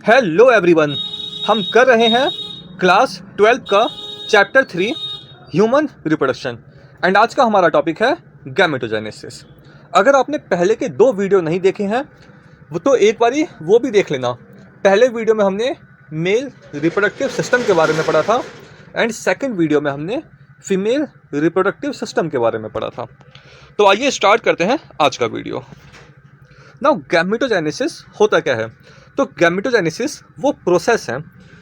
Hello everyone, हम कर रहे हैं क्लास 12 का चैप्टर 3 ह्यूमन रिप्रोडक्शन एंड आज का हमारा टॉपिक है गैमेटोजेनेसिस। अगर आपने पहले के 2 वीडियो नहीं देखे हैं वो तो एक बारी वो भी देख लेना। पहले वीडियो में हमने मेल रिप्रोडक्टिव सिस्टम के बारे में पढ़ा था एंड सेकंड वीडियो में हमने फीमेल रिप्रोडक्टिव सिस्टम के बारे में पढ़ा था। तो आइए स्टार्ट करते हैं आज का वीडियो। नाउ गैमेटोजेनेसिस होता क्या है? तो गैमेटोजेनेसिस वो प्रोसेस है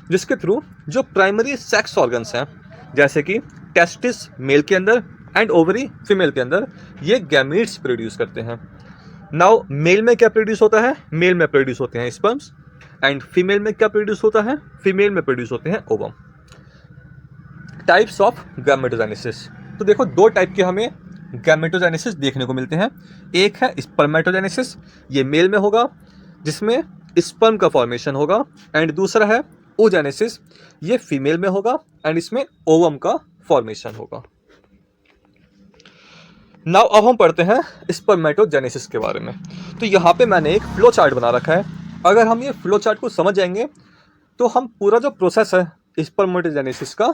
जिसके थ्रू जो प्राइमरी सेक्स ऑर्गन्स हैं जैसे कि टेस्टिस मेल के अंदर एंड ओवरी फीमेल के अंदर ये गैमीट्स प्रोड्यूस करते हैं। नाउ मेल में क्या प्रोड्यूस होता है? मेल में प्रोड्यूस होते हैं स्पर्म्स एंड फीमेल में क्या प्रोड्यूस होता है? फीमेल में प्रोड्यूस होते हैं ओवम। टाइप्स ऑफ गैमेटोजेनेसिस, तो देखो 2 टाइप के हमें गैमेटोजेनेसिस देखने को मिलते हैं। एक है स्पर्मेटोजेनेसिस, ये मेल में होगा जिसमें स्पर्म का फॉर्मेशन होगा एंड दूसरा है oogenesis, ये फीमेल में होगा एंड इसमें ओवम का फॉर्मेशन होगा। नाउ अब हम पढ़ते हैं स्पर्मेटोजेनेसिस के बारे में। तो यहाँ पे मैंने एक फ्लो चार्ट बना रखा है। अगर हम ये फ्लो चार्ट को समझ जाएंगे तो हम पूरा जो प्रोसेस है स्पर्मेटोजेनेसिस का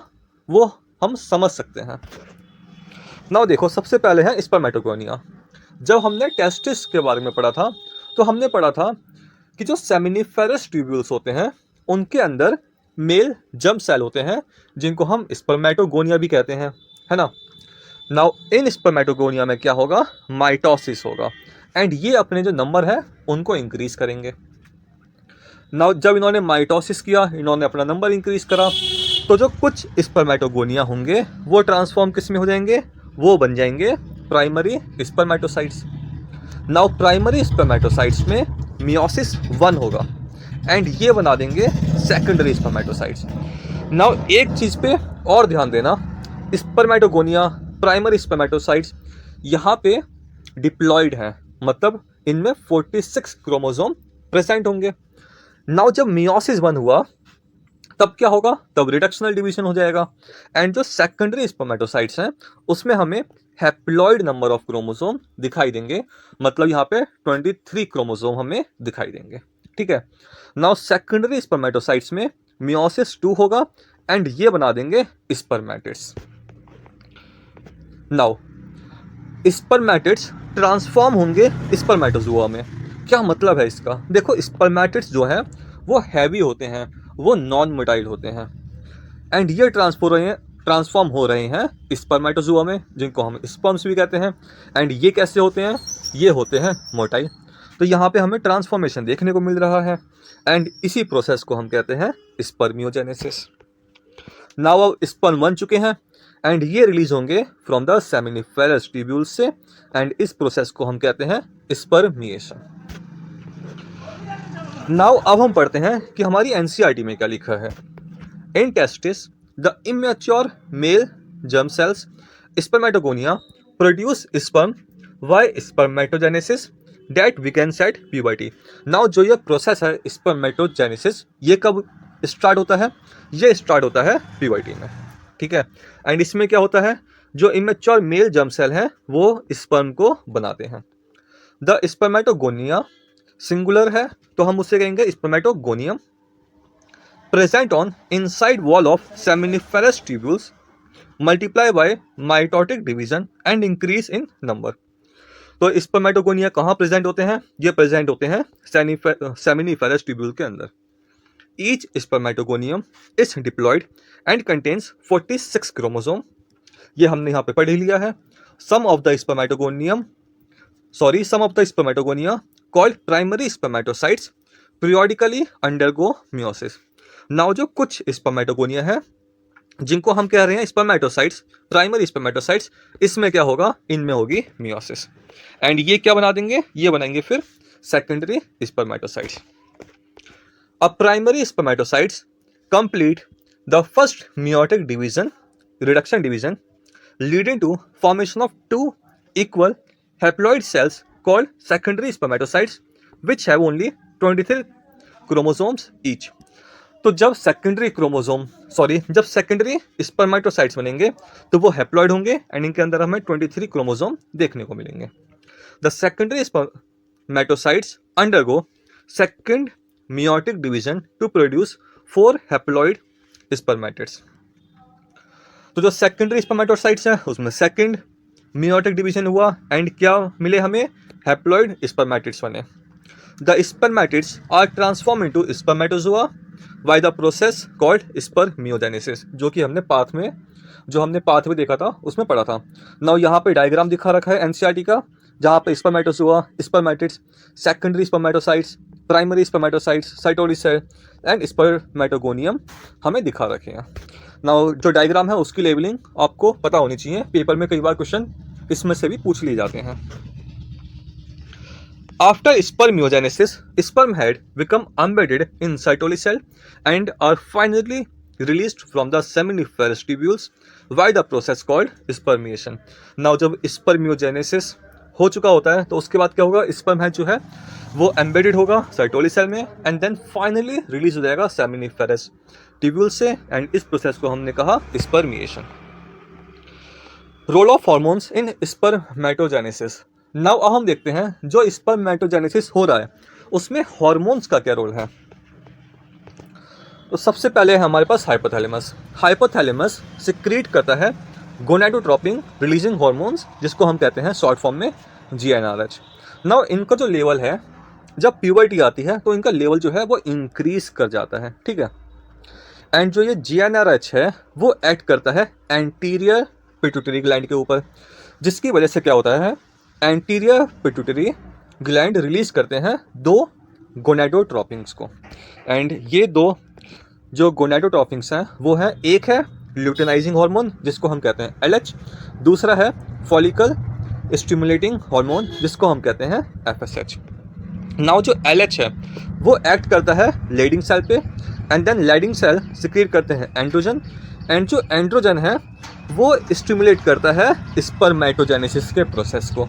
वो हम समझ सकते हैं। नाउ देखो, सबसे पहले है स्पर्मेटोगोनिया। जब हमने टेस्टिस के बारे में पढ़ा था तो हमने पढ़ा था कि जो सेमिनिफेरस ट्यूब्यूल्स होते हैं उनके अंदर मेल जर्म सेल होते हैं जिनको हम स्पर्मेटोगोनिया भी कहते हैं, है ना। नाउ इन स्पर्मेटोगोनिया में क्या होगा? माइटोसिस होगा एंड ये अपने जो नंबर है उनको इंक्रीज करेंगे। नाउ जब इन्होंने माइटोसिस किया, इन्होंने अपना नंबर इंक्रीज करा, तो जो कुछ स्पर्मेटोगोनिया होंगे वो ट्रांसफॉर्म किस में हो जाएंगे? वो बन जाएंगे primary spermatocytes. Now primary spermatocytes में मियोसिस 1 होगा एंड ये बना देंगे सेकेंडरी स्पर्मेटोसाइट्स। नाउ एक चीज़ पे और ध्यान देना, स्पर्मेटोगोनिया, प्राइमरी स्पर्मेटोसाइट्स यहाँ पे डिप्लॉयड हैं, मतलब इनमें 46 क्रोमोसोम प्रेजेंट होंगे। नाउ जब मियोसिस 1 हुआ तब क्या होगा? तब रिडक्शनल डिवीजन हो जाएगा एंड जो सेकेंडरी स्पर्मेटोसाइट्स हैं उसमें हमें हैप्लॉइड नंबर ऑफ क्रोमोसोम दिखाई देंगे, मतलब यहाँ पे 23 क्रोमोसोम हमें दिखाई देंगे, ठीक है। नाउ सेकेंडरी स्पर्मेटोसाइट्स में मियोसिस 2 होगा एंड ये बना देंगे स्पर्मेटिड्स। नाउ स्पर्मेटिड्स ट्रांसफॉर्म होंगे स्पर्मेटोजुआ में। क्या मतलब है इसका? देखो, स्पर्मेटिड्स जो है वो हैवी होते हैं, वो नॉन मोटाइल होते हैं एंड ये ट्रांसफॉर्म हो रहे हैं स्पर्मेटोजुआ में जिनको हम स्पर्म्स भी कहते हैं। एंड ये कैसे होते हैं? ये होते हैं मोटाइल। तो यहाँ पे हमें ट्रांसफॉर्मेशन देखने को मिल रहा है एंड इसी प्रोसेस को हम कहते हैं स्पर्मियोजेनेसिस। नाउ अब स्पर्म बन चुके हैं एंड ये रिलीज होंगे फ्रॉम द सेमिनिफेरस ट्यूब्यूल्स से एंड इस प्रोसेस को हम कहते हैं स्पर्मिएशन। नाउ अब हम पढ़ते हैं कि हमारी एनसीईआरटी में क्या लिखा है। In testis the immature male germ cells spermatogonia produce sperm by spermatogenesis that we can set puberty. Now जो ये प्रोसेस है स्पर्मेटोजेनेसिस ये कब स्टार्ट होता है? ये स्टार्ट होता है प्यूबर्टी में, ठीक है। एंड इसमें क्या होता है? जो इमेच्योर मेल जर्म सेल हैं वो स्पर्म को बनाते हैं। द स्पर्मेटोगोनिया सिंगुलर है तो हम उसे कहेंगे spermatogonium, present on inside wall of seminiferous tubules, multiply by mitotic division and increase in number. तो स्पर्मेटोगोनिया कहाँ प्रेजेंट होते हैं? ये प्रेजेंट होते हैं सेमिनिफेरस ट्यूब्यूल के अंदर। Each spermatogonium is diploid and contains 46 chromosome. ये हमने यहाँ पे पढ़ ही लिया है। Some of the spermatogonia called primary spermatocytes periodically undergo meiosis. Now जो कुछ स्पर्मेटोगोनिया है जिनको हम कह रहे हैं स्पर्मेटोसाइट्स, प्राइमरी स्पर्मेटोसाइट्स, इसमें क्या होगा? इनमें होगी मियोसिस एंड ये क्या बना देंगे? ये बनाएंगे फिर सेकेंडरी स्पर्मेटोसाइट्स। अब primary spermatocytes complete the first meiotic division, reduction division, leading to formation of 2 equal haploid cells called secondary spermatocytes which have only 23 chromosomes each। तो जब सेकेंडरी स्पर्मेटोसाइट्स बनेंगे तो वो हैप्लॉइड होंगे एंड इनके अंदर हमें 23 क्रोमोसोम देखने को मिलेंगे। The secondary spermatocytes undergo second meiotic division to produce 4 haploid spermatids। तो जो सेकेंडरी स्पर्मेटोसाइट्स हैं उसमें सेकंड meiotic डिवीजन हुआ एंड क्या मिले हमें, हैप्लॉइड स्पर्मेटिड्स बने। The spermatids are transform into spermatozoa by the process called spermiogenesis, जो कि हमने पाथ में देखा था उसमें पढ़ा था। नाउ यहाँ पे डायग्राम दिखा रखा है एनसीईआरटी का, जहाँ पे spermatozoa, spermatids, secondary spermatocytes, primary spermatocytes, Sertoli cell and spermatogonium हमें दिखा रखे हैं। नाउ जो डायग्राम है उसकी लेबलिंग आपको पता होनी चाहिए, पेपर में कई बार क्वेश्चन इसमें से भी पूछ लिए जाते हैं। After spermiogenesis, sperm head become embedded in cytosol cell and are finally released from the seminiferous tubules by the process called spermiation। Now जब spermiogenesis हो चुका होता है तो उसके बाद क्या होगा, sperm head जो है वो embedded होगा cytosol cell में and then finally release हो जाएगा seminiferous tubule से, and इस प्रोसेस को हमने कहा spermiation। Role of hormones in spermatogenesis. Now अब हम देखते हैं जो स्पर्मेटोजेनेसिस हो रहा है उसमें हॉर्मोन्स का क्या रोल है। तो सबसे पहले है हमारे पास हाइपोथैलेमस। हाइपोथैलेमस सिक्रीट करता है गोनाडोट्रोपिन रिलीजिंग हॉर्मोन्स, जिसको हम कहते हैं शॉर्ट फॉर्म में GnRH। नाउ इनका जो लेवल है, जब प्यूबर्टी आती है तो इनका लेवल जो है वो इंक्रीज कर जाता है, ठीक है। एंड जो ये GnRH है वो एक्ट करता है एंटीरियर पिट्यूटरी ग्लैंड के ऊपर, जिसकी वजह से क्या होता है, एंटीरियर पिट्यूटरी ग्लैंड रिलीज करते हैं 2 गोनाडोट्रोपिन्स को। एंड ये 2 जो गोनाडोट्रोपिन्स हैं वो हैं, एक है ल्यूटेनाइजिंग हार्मोन जिसको हम कहते हैं LH, दूसरा है फॉलिकल स्टिमुलेटिंग हार्मोन जिसको हम कहते हैं FSH। नाउ जो LH है वो एक्ट करता है लेडिंग सेल पे and then Leydig cell secrete करते हैं एंड्रोजन, एंड जो एंड्रोजन है वो स्टिमुलेट करता है स्पर्मेटोजेनेसिस के प्रोसेस को।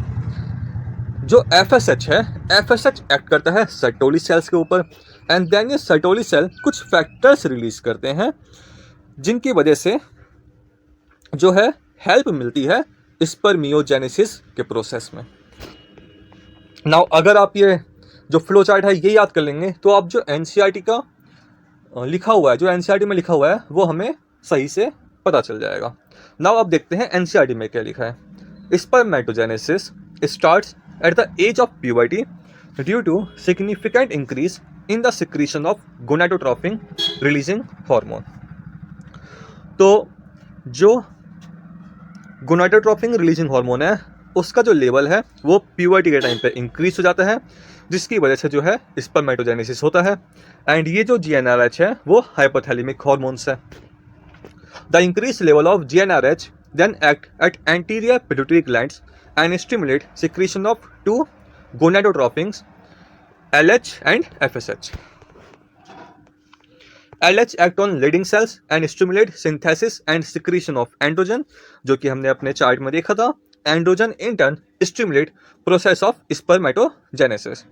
जो FSH है, FSH एक्ट करता है साइटोली सेल्स के ऊपर एंड देन ये साइटोली सेल कुछ फैक्टर्स रिलीज करते हैं जिनकी वजह से जो है हेल्प मिलती है स्पर्मियोजेनेसिस के प्रोसेस में। नाउ अगर आप ये जो फ्लो चार्ट है ये याद कर लेंगे तो आप जो एनसीईआरटी का लिखा हुआ है, जो एनसीईआरटी में लिखा हुआ है वो हमें सही से पता चल जाएगा। नाउ अब देखते हैं एनसीईआरटी में क्या लिखा है। Spermatogenesis starts at the age of puberty due to significant increase in the secretion of gonadotropin releasing hormone. तो जो गोनाडोट्रोपिन रिलीजिंग हार्मोन है उसका जो लेवल है वो प्यूबर्टी के टाइम पे इंक्रीज हो जाता है, जिसकी वजह से जो है स्पर्मेटोजेनेसिस होता है। एंड ये जो GnRH है वो हाइपोथैलेमिक हार्मोन्स है। The increased level of GnRH then act at anterior pituitary glands and stimulate secretion of 2 gonadotropins, LH and FSH। LH act on leading cells and stimulate synthesis and secretion of androgen, जो कि हमने अपने chart में देखा था। Androgen in turn stimulate process of spermatogenesis।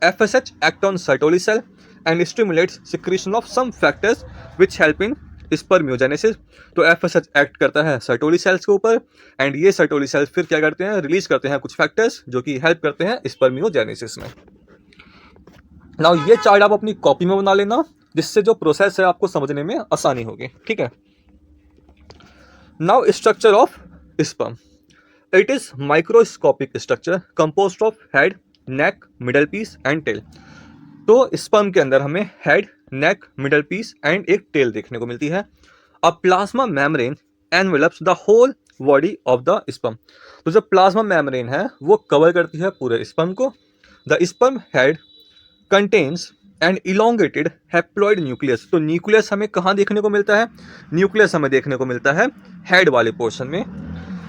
FSH act on cytosol cell and stimulates secretion of some factors which help in spermiogenesis. तो FSH act करता है साइटोली सेल्स के ऊपर एंड ये साइटोली सेल्स फिर क्या करते हैं, रिलीज करते हैं कुछ फैक्टर्स जो कि हेल्प करते हैं स्पर्मियोजेनेसिस में। नाउ ये चार्ट आप अपनी कॉपी में बना लेना, जिससे जो प्रोसेस है आपको समझने में आसानी होगी, ठीक है। Now structure of sperm, it is microscopic structure composed of head, neck, middle piece and tail. तो स्पर्म के अंदर हमें head, neck, middle piece and एक टेल देखने को मिलती है। A plasma membrane envelops the whole body of the sperm. तो जो प्लाज्मा मेम्ब्रेन है वो कवर करती है पूरे स्पर्म को। The sperm head contains an elongated haploid nucleus. तो न्यूक्लियस हमें कहाँ देखने को मिलता है, न्यूक्लियस हमें देखने को मिलता है हेड वाले पोर्शन में।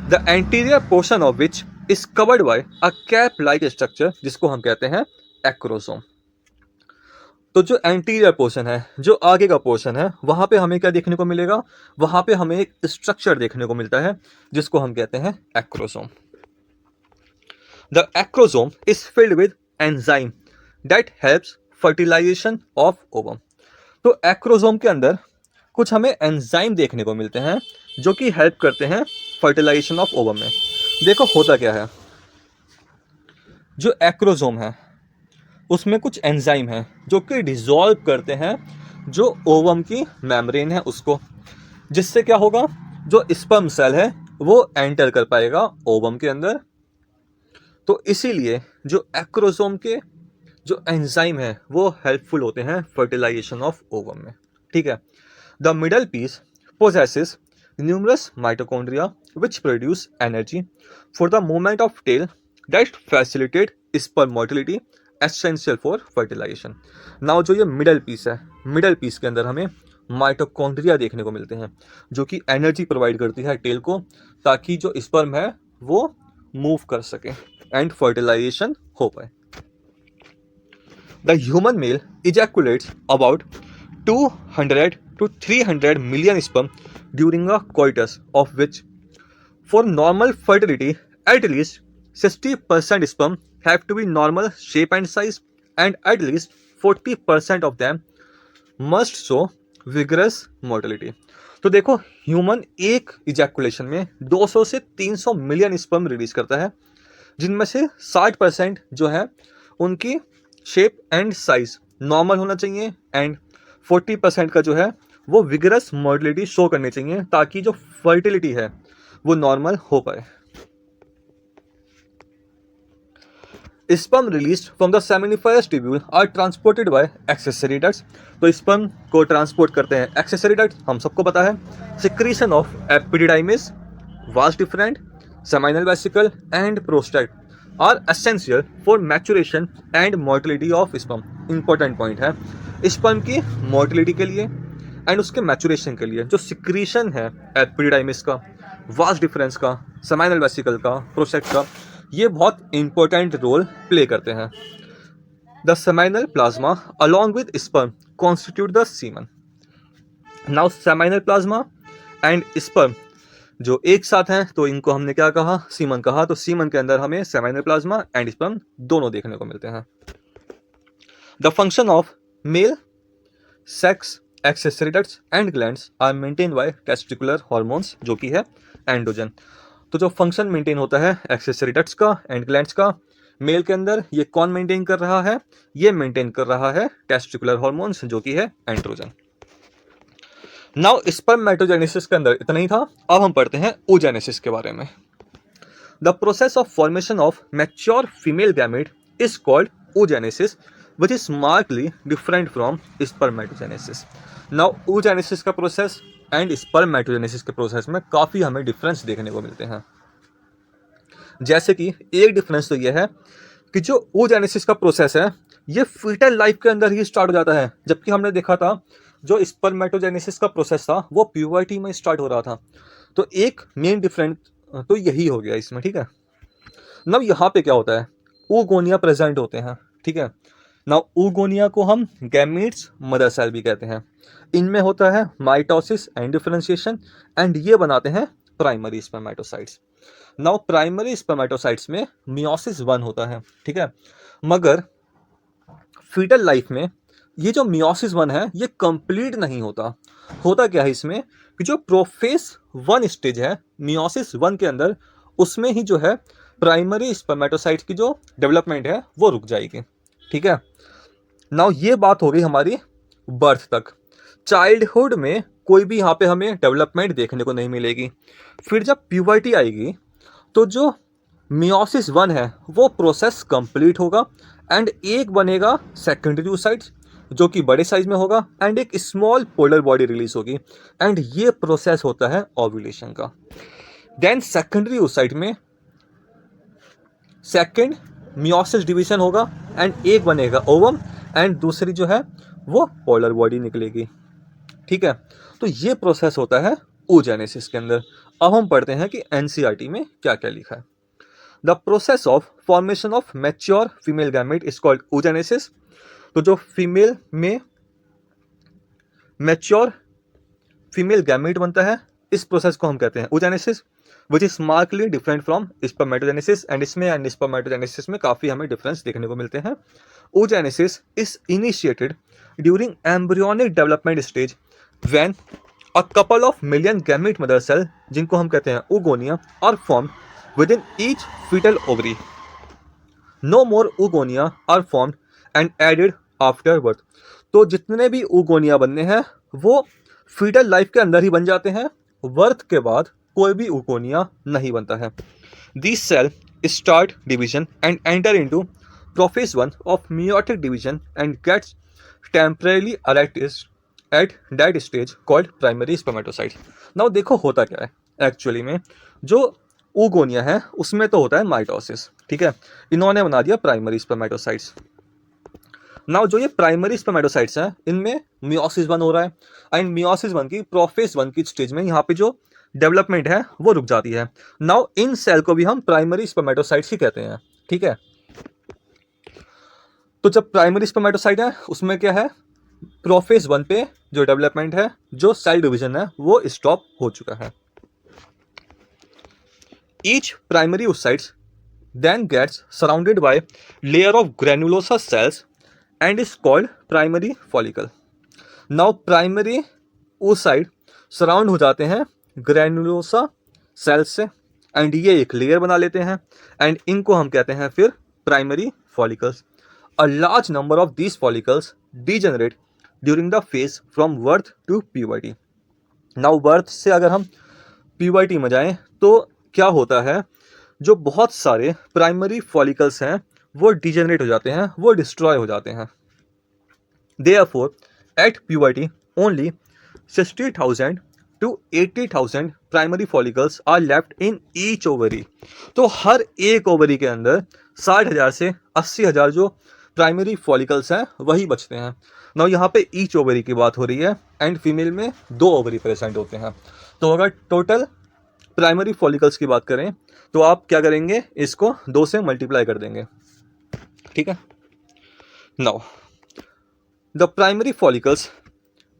The anterior portion of which is covered by a cap like structure जिसको हम कहते हैं एक्रोसोम। तो जो एंटीरियर पोर्शन है, जो आगे का पोर्शन है, वहां पे हमें क्या देखने को मिलेगा, वहां पे हमें एक स्ट्रक्चर देखने को मिलता है जिसको हम कहते हैं acrosome. The acrosome is filled with enzyme that helps fertilisation of ovum. तो एक्रोसोम के अंदर कुछ हमें एंजाइम देखने को मिलते हैं जो कि हेल्प करते हैं फर्टिलाइजेशन ऑफ ओवम में। देखो होता क्या है, जो एक्रोसोम है उसमें कुछ एंजाइम हैं जो कि डिसॉल्व करते हैं जो ओवम की मेम्ब्रेन है उसको, जिससे क्या होगा, जो स्पर्म सेल है वो एंटर कर पाएगा ओवम के अंदर। तो इसीलिए जो एक्रोसोम के जो एंजाइम है वो हेल्पफुल होते हैं फर्टिलाइजेशन ऑफ ओवम में। ठीक है। The middle piece possesses numerous mitochondria which produce energy for the movement of tail that facilitate sperm motility essential for fertilization। Now जो ये मिडल पीस है, मिडल पीस के अंदर हमें माइटोकॉन्ड्रिया देखने को मिलते हैं जो कि एनर्जी प्रोवाइड करती है टेल को, ताकि जो स्पर्म है वो मूव कर सके एंड फर्टिलाइजेशन हो पाए। The human male ejaculates about 200 to 300 million sperm during a coitus, of which for normal fertility at least 60% sperm have to be normal shape and size, and at least 40% of them must show vigorous motility। तो देखो, human एक ejaculation में 200 से 300 million sperm release करता है, जिनमें से 60% जो है उनकी शेप एंड साइज नॉर्मल होना चाहिए, एंड 40% का जो है वो विगरस मोटिलिटी शो करनी चाहिए, ताकि जो फर्टिलिटी है वो नॉर्मल हो पाए। Sperm released from the seminiferous tubule are transported by accessory ducts. तो स्पर्म को ट्रांसपोर्ट करते हैं एक्सेसरी डक्ट, हम सबको पता है। Secretion of epididymis, vas different, seminal vesicle and prostate are essential for maturation and motility of sperm. Important point है, sperm की मोटिलिटी के लिए एंड उसके मैचुरेशन के लिए जो सिक्रीशन है एपिडिडाइमिस का, वास डिफरेंस का, सेमाइनल वेसिकल का, प्रोस्टेट का, ये बहुत इंपॉर्टेंट रोल प्ले करते हैं। The seminal plasma along with sperm constitute the semen. Now seminal plasma and sperm जो एक साथ हैं, तो इनको हमने क्या कहा, सीमन कहा। तो सीमन के अंदर हमें सेमाइनल प्लाज्मा एंड स्पर्म दोनों देखने को मिलते हैं। The function of male sex accessory ducts and glands are maintain by testicular hormones, जो कि है एंड्रोजन। तो जो फंक्शन मेंटेन होता है एक्सेसरी डक्ट्स का एंड ग्लैंड्स का मेल के अंदर, ये कौन मेंटेन कर रहा है, ये मेंटेन कर रहा है टेस्टिकुलर हॉर्मोन्स, जो कि है एंड्रोजन। नाउ स्पर्मेटोजेनेसिस के अंदर इतना ही था। अब हम पढ़ते हैं oogenesis के बारे में। The process of formation of mature female gamete is called oogenesis, which is markedly different from spermatogenesis। Now oogenesis का प्रोसेस एंड स्पर्मेटोजेनेसिस के प्रोसेस में काफ़ी हमें डिफरेंस देखने को मिलते हैं। जैसे कि एक डिफरेंस तो यह है कि जो oogenesis का प्रोसेस है ये फीटल लाइफ के अंदर ही स्टार्ट हो जाता है, जबकि हमने देखा था जो स्पर्मेटोजेनेसिस का प्रोसेस था वो प्यूबर्टी में स्टार्ट हो रहा था। तो एक मेन डिफरेंस तो यही हो गया इसमें। ठीक है। नब यहाँ पे क्या होता है, oogonia प्रेजेंट होते हैं। ठीक है। नाउ oogonia को हम गैमीट्स मदर सेल भी कहते हैं। इनमें होता है माइटोसिस एंड डिफरेंशिएशन, एंड ये बनाते हैं primary spermatocytes. Now primary spermatocytes में मियोसिस 1 होता है। ठीक है। मगर फीटल लाइफ में ये जो मियोसिस 1 है ये कंप्लीट नहीं होता। होता क्या है इसमें कि जो प्रोफेस 1 स्टेज है मियोसिस 1 के अंदर, उसमें ही जो है प्राइमरी स्पर्मेटोसाइट्स की जो डेवलपमेंट है वो रुक जाएगी। ठीक है। नाउ ये बात हो गई हमारी बर्थ तक। चाइल्डहुड में कोई भी यहाँ पे हमें डेवलपमेंट देखने को नहीं मिलेगी। फिर जब प्यूबर्टी आएगी तो जो मियोसिस 1 है वो प्रोसेस कंप्लीट होगा, एंड एक बनेगा सेकेंडरी oocytes जो कि बड़े साइज में होगा, एंड एक स्मॉल पोलर बॉडी रिलीज होगी, एंड ये प्रोसेस होता है ओव्यूलेशन का। देन सेकेंडरी oocyte में सेकेंड मियोसिस डिवीजन होगा, एंड एक बनेगा ओवम, एंड दूसरी जो है वो पोलर बॉडी निकलेगी। ठीक है। तो ये प्रोसेस होता है oogenesis के अंदर। अब हम पढ़ते हैं कि एनसीईआरटी में क्या क्या लिखा है। The process of formation of mature female gamete is called oogenesis। तो जो फीमेल में मैच्योर फीमेल गैमेट बनता है, इस प्रोसेस को हम कहते हैं oogenesis, which is markedly different from spermatogenesis. And इसमें एंड स्पर्मेटोजेनेसिस में काफ़ी हमें डिफरेंस देखने को मिलते हैं। oogenesis is initiated during embryonic development stage when a couple of million gamete mother cell, जिनको हम कहते हैं oogonia, are formed within each foetal ovary. No more oogonia are formed and added after birth. तो जितने भी oogonia बनने हैं वो फीटल लाइफ के अंदर ही बन जाते हैं, बर्थ के बाद कोई भी oogonia नहीं बनता है। These cell start division and enter into prophase 1 of meiotic division and gets temporarily erected at that stage called primary spermatocyte। Now देखो होता क्या है एक्चुअली में, जो oogonia है उसमें तो होता है माइटोसिस, ठीक है, इन्होंने बना दिया प्राइमरी स्पर्मेटोसाइट्स। नाउ जो ये प्राइमरी स्पर्मेटोसाइट्स हैं इनमें मियोसिस 1 हो रहा है, एंड मियोसिस 1 की प्रोफेज 1 की स्टेज में यहाँ पे जो डेवलपमेंट है वो रुक जाती है। नाउ इन सेल को भी हम प्राइमरी स्पर्मेटोसाइट्स ही कहते हैं, ठीक है। तो जब प्राइमरी स्पर्मेटोसाइट है उसमें क्या है, प्रोफेज 1 पे जो डेवलपमेंट है, जो सेल डिवीजन है वो स्टॉप हो चुका है। Each primary oocytes then gets surrounded by layer of granulosa cells and is called primary follicle। Now primary oocyte surround हो जाते हैं ग्रैनुलोसा सेल्स से, एंड ये एक लेयर बना लेते हैं, एंड इनको हम कहते हैं फिर primary follicles. A large number of these follicles degenerate during the phase from birth to puberty. Now birth से अगर हम प्यूबर्टी में जाएं तो क्या होता है, जो बहुत सारे प्राइमरी फॉलिकल्स हैं वो डिजेनरेट हो जाते हैं, वो डिस्ट्रॉय हो जाते हैं। Therefore, at puberty, only 60,000 to 80,000 primary follicles are left in each ovary। तो हर एक ओवरी के अंदर 60,000 से 80,000 जो प्राइमरी फॉलिकल्स हैं वही बचते हैं। ना यहाँ पे ईच ओवरी की बात हो रही है, एंड फीमेल में 2 ओवरी प्रेजेंट होते हैं। तो अगर टोटल प्राइमरी फॉलिकल्स की बात करें तो आप क्या करेंगे, इसको 2 से मल्टीप्लाई कर देंगे, ठीक है। Now the primary follicles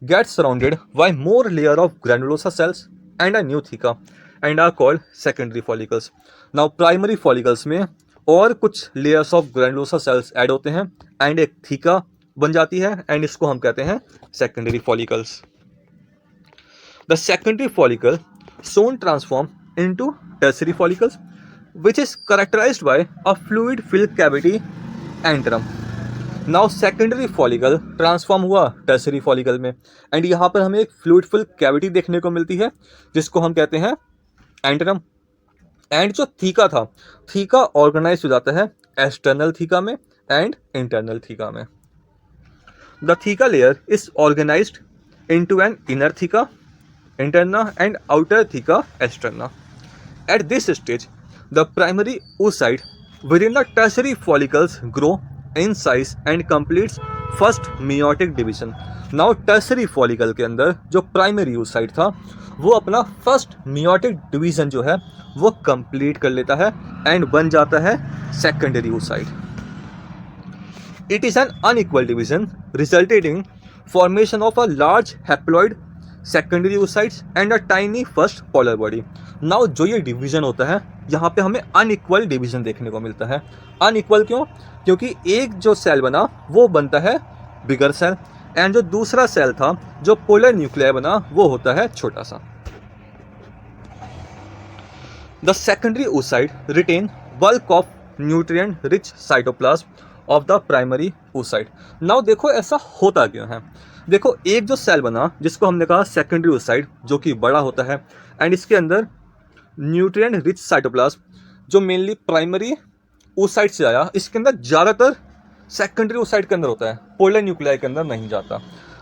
get surrounded by more layer of granulosa cells and a new theca and are called secondary follicles। Now primary follicles में और कुछ layers of granulosa cells add होते हैं एंड एक थीका बन जाती है, and इसको हम कहते हैं secondary follicles। The secondary follicle soon transform into tertiary follicles which is characterized by a fluid filled cavity antrum। Now secondary follicle transform हुआ टर्सरी फॉलिकल में, एंड यहाँ पर हमें एक फ्लूइडफुल कैविटी देखने को मिलती है जिसको हम कहते हैं एंटरम। एंड जो थीका था, थीका ऑर्गेनाइज हो जाता है एक्सटर्नल थीका में एंड इंटरनल थीका में। The theca layer is organised into an inner theca interna and outer theca externa. At this stage the primary oocyte within the tertiary follicles grow in size and completes first meiotic division। Now tertiary follicle के अंदर जो primary oocyte था वो अपना first meiotic division जो है वो complete कर लेता है एंड बन जाता है secondary oocyte। It is an unequal division resulted in formation of a large haploid secondary oocytes and a tiny first polar body. Now जो ये डिवीजन होता है यहाँ पे हमें अनइक्वल डिवीजन देखने को मिलता है। अनइक्वल क्यों? क्योंकि एक जो सेल बना वो बनता है बिगर सेल, एंड जो दूसरा सेल था जो पोलर न्यूक्लियर बना वो होता है छोटा सा। The secondary oocyte retain bulk of nutrient rich cytoplasm of the primary oocyte। Now देखो ऐसा होता क्यों है। देखो एक जो सेल बना जिसको हमने कहा सेकेंडरी oocyte जो कि बड़ा होता है, एंड इसके अंदर न्यूट्रिएंट रिच साइटोप्लाज्म जो मेनली प्राइमरी oocyte से आया, इसके अंदर ज़्यादातर सेकेंडरी oocyte के अंदर होता है, पोलर न्यूक्लियर के अंदर नहीं जाता।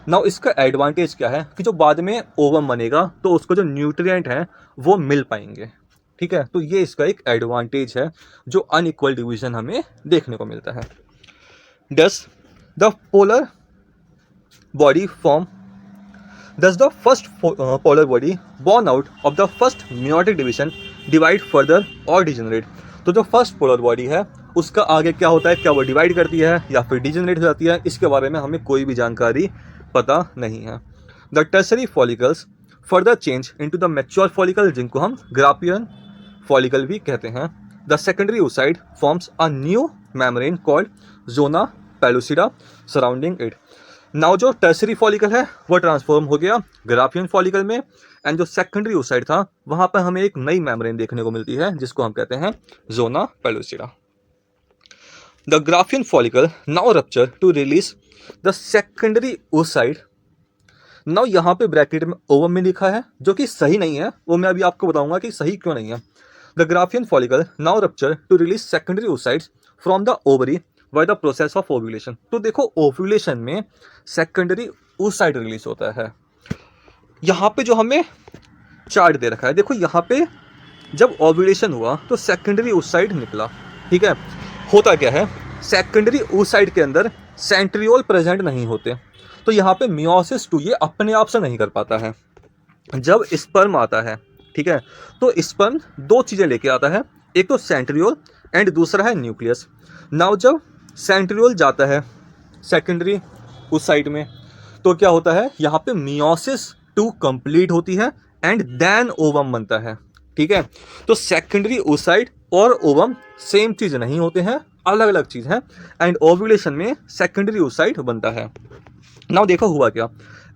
नाउ इसका एडवांटेज क्या है कि जो बाद में ओवम बनेगा तो उसको जो न्यूट्रिएंट हैं वो मिल पाएंगे, ठीक है। तो ये इसका एक एडवांटेज है जो अनइक्वल डिवीजन हमें देखने को मिलता है। Does the polar body form Thus the first polar body born out of the first meiotic division divide further or degenerate। तो जो फर्स्ट पोलर बॉडी है उसका आगे क्या होता है, क्या वो डिवाइड करती है या फिर डिजेनरेट हो जाती है, इसके बारे में हमें कोई भी जानकारी पता नहीं है। The tertiary follicles further change into the mature follicle जिनको हम ग्राफियन फॉलिकल भी कहते हैं। The secondary oocyte forms a new membrane called zona pellucida surrounding it. Now जो टर्सरी फॉलिकल है वो ट्रांसफॉर्म हो गया ग्राफियन फॉलिकल में, एंड जो सेकेंडरी oocyte था वहाँ पर हमें एक नई मेम्ब्रेन देखने को मिलती है जिसको हम कहते हैं zona pellucida. The Graafian follicle now rupture to release the secondary oocyte। Now यहाँ पे ब्रैकेट में ओवम में लिखा है जो कि सही नहीं है, वो मैं अभी आपको बताऊंगा कि सही क्यों नहीं है। The Graafian follicle now rupture to release secondary oocytes from the ovary by the process of ovulation. तो देखो ओव्यूलेशन में सेकेंडरी oocyte रिलीज होता है। यहाँ पे जो हमें चार्ट दे रखा है, देखो यहाँ पे जब ओव्यूलेशन हुआ तो सेकेंडरी oocyte निकला, ठीक है। होता क्या है, सेकेंडरी oocyte के अंदर सेंट्रियोल प्रेजेंट नहीं होते, तो यहाँ पे मियोसिस 2 ये अपने आप से नहीं कर पाता है। जब स्पर्म आता है, ठीक है, तो स्पर्म दो चीज़ें लेके आता है, एक तो सेंट्रियोल एंड दूसरा है न्यूक्लियस। नाउ जब सेंट्रियोल जाता है सेकेंडरी oocyte में, तो क्या होता है, यहाँ पे मियोसिस 2 कंप्लीट होती है एंड देन ओवम बनता है, ठीक है। तो सेकेंडरी oocyte और ओवम सेम चीज़ नहीं होते हैं, अलग अलग चीज़ है। एंड ओव्यूलेशन में सेकेंडरी oocyte बनता है। नाउ देखो हुआ क्या,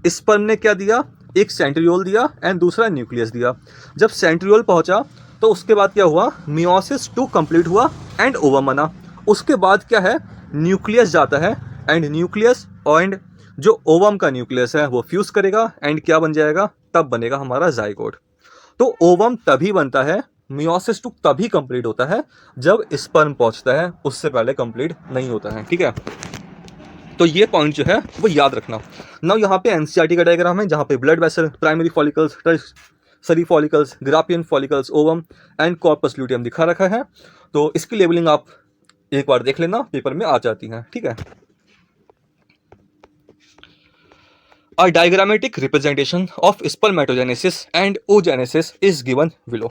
स्पर्म ने क्या दिया, एक सेंट्रियोल दिया एंड दूसरा न्यूक्लियस दिया। जब सेंट्रियोल पहुंचा तो उसके बाद क्या हुआ, मियोसिस 2 कंप्लीट हुआ एंड ओवम बना। उसके बाद क्या है, न्यूक्लियस जाता है एंड न्यूक्लियस एंड जो ओवम का न्यूक्लियस है वो फ्यूज करेगा एंड क्या बन जाएगा, तब बनेगा हमारा जाइगोट। तो ओवम तभी बनता है, मियोसिस 2 तभी कंप्लीट होता है जब स्पर्म पहुंचता है, उससे पहले कंप्लीट नहीं होता है, ठीक है। तो ये पॉइंट जो है वो याद रखना। नाउ यहाँ पे एनसीईआरटी का डायग्राम है जहाँ पे blood vessel, primary follicles, tertiary follicles, Graafian follicles, ovum and corpus luteum दिखा रखा है। तो इसकी लेबलिंग आप एक बार देख लेना, पेपर में आ जाती है, ठीक है। A diagrammatic representation of spermatogenesis and oogenesis is given below।